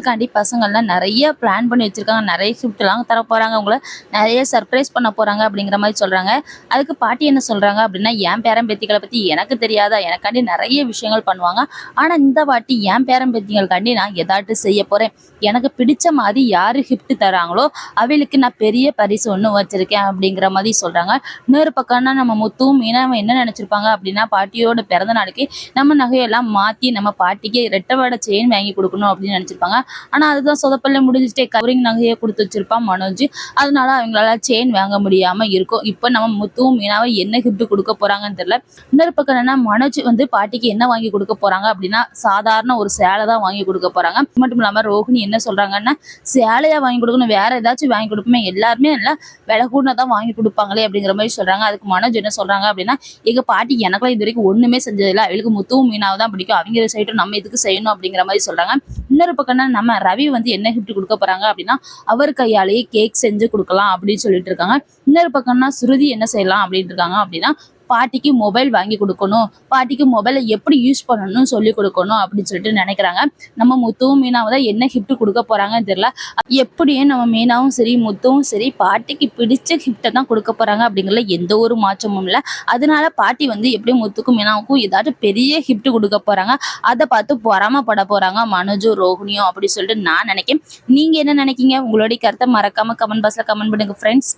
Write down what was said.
காண்டி பசங்கள்லாம் நெறைய பிளான் பண்ணி வச்சிருக்காங்க. நெறைய கிஃப்ட்லாம் தர போறாங்க. உங்கள நெறைய சர்ப்ரைஸ் பண்ண போறாங்க அப்படிங்கிற மாரி சொல்றாங்க. அதுக்கு பாட்டி என்ன சொல்றாங்க அப்படின்னா, என் பேரன் பேத்திகள பத்தி எனக்கு தெரியாதா? எனக்காண்டி நெறைய விஷயங்கள் பண்ணுவாங்க. ஆனா இந்த வாட்டி என் பேரன் பேத்திகளுக்காண்டி நான் ஏதாட்டு செய்ய போறேன். எனக்கு பிடிச்ச மாரி யாரு கிஃப்ட் தராங்களோ, அவைகளுக்கு நான் பெரிய பரிசு ஒண்ணு வச்சிருக்கேன் அப்படிங்கிற மாரி சொல்றாங்க. இன்னொரு பக்கம்னா நம்ம முத்துவும், மீனாவும் என்ன நெனச்சிருப்பாங்க அப்படின்னா, பாட்டியோட பிறந்த நாளைக்கு நம்ம நகையெல்லாம் மாத்தி நம்ம பாட்டிக்கு ரெட்டை வாடை செயின் வாங்கி குடுக்கணும் அப்படின்னு நெனச்சிருப்பாங்க. ஆனா அதுதான் சொதப்பல்ல முடிஞ்சுட்டே. கவரிங் நகைய குடுத்து வச்சிருப்பான் மனோஜ். அதனால அவங்களால செயின் வாங்க முடியாம இருக்கும். இப்ப நம்ம முத்துவும், மீனாவும் என்ன கிஃப்ட் குடுக்க போறாங்கன்னு தெரியல. இன்னொரு பக்கம் என்னன்னா, மனோஜ் வந்து பாட்டிக்கு என்ன வாங்கி குடுக்க போறாங்க அப்படின்னா, சாதாரண ஒரு சேலை தான் வாங்கி குடுக்க போறாங்க. அது மட்டும் இல்லாம ரோஹிணி என்ன சொல்றாங்கன்னா, சேலையா வாங்கி குடுக்கணும், வேற ஏதாச்சும் வாங்கி குடுப்போமே, எல்லாருமே எல்லாம் விலை கூடுனதான் வாங்கி குடுப்பாங்களே அப்படிங்கிற மாரி சொல்றாங்க. அதுக்கு மனோஜ் என்ன சொல்றாங்க அப்படின்னா, எங்க பாட்டி எனக்கெல்லாம் இதுவரைக்கும் ஒண்ணுமே செஞ்சதில்ல. அவளுக்கு முத்துவும், மீனாவும் தான் பிடிக்கும். அவங்க சைடும் நம்ம எதுக்கு செய்யணும் அப்படிங்கிற மாரி சொல்றாங்க. இன்னொரு பக்கம்னா நம்ம ரவி வந்து என்ன கிஃப்ட் கொடுக்க போறாங்க அப்படின்னா, அவர் கையாலேயே கேக் செஞ்சு கொடுக்கலாம் அப்படின்னு சொல்லிட்டு இருக்காங்க. இன்னொரு பக்கம்னா சுருதி என்ன செய்யலாம் அப்படின்னு இருக்காங்க அப்படின்னா, பாட்டிக்கு மொபைல் வாங்கி கொடுக்கணும், பாட்டிக்கு மொபைலை எப்படி யூஸ் பண்ணணும்னு சொல்லி கொடுக்கணும் அப்படின்னு சொல்லிட்டு நினைக்கிறாங்க. நம்ம முத்துவும் மீனாவும் தான் என்ன கிஃப்ட் கொடுக்க போறாங்கன்னு தெரியல. எப்படியும் நம்ம மீனாவும் சரி முத்துவும் சரி பாட்டிக்கு பிடிச்ச கிஃப்ட்டை தான் கொடுக்க போறாங்க அப்படிங்கிறதுல எந்த ஒரு மாற்றமும் இல்லை. அதனால பாட்டி வந்து எப்படியும் முத்துக்கும் மீனாவுக்கும் ஏதாச்சும் பெரிய கிஃப்ட் கொடுக்க போறாங்க. அதை பார்த்து பொறாமப்பட போறாங்க மனோஜும் ரோஹிணியும் அப்படி சொல்லிட்டு நான் நினைக்கிறேன். நீங்க என்ன நினைக்கீங்க? உங்களுடைய கருத்தை மறக்காம கமெண்ட் பாக்ஸ்ல கமெண்ட் பண்ணுங்க ஃப்ரெண்ட்ஸ்.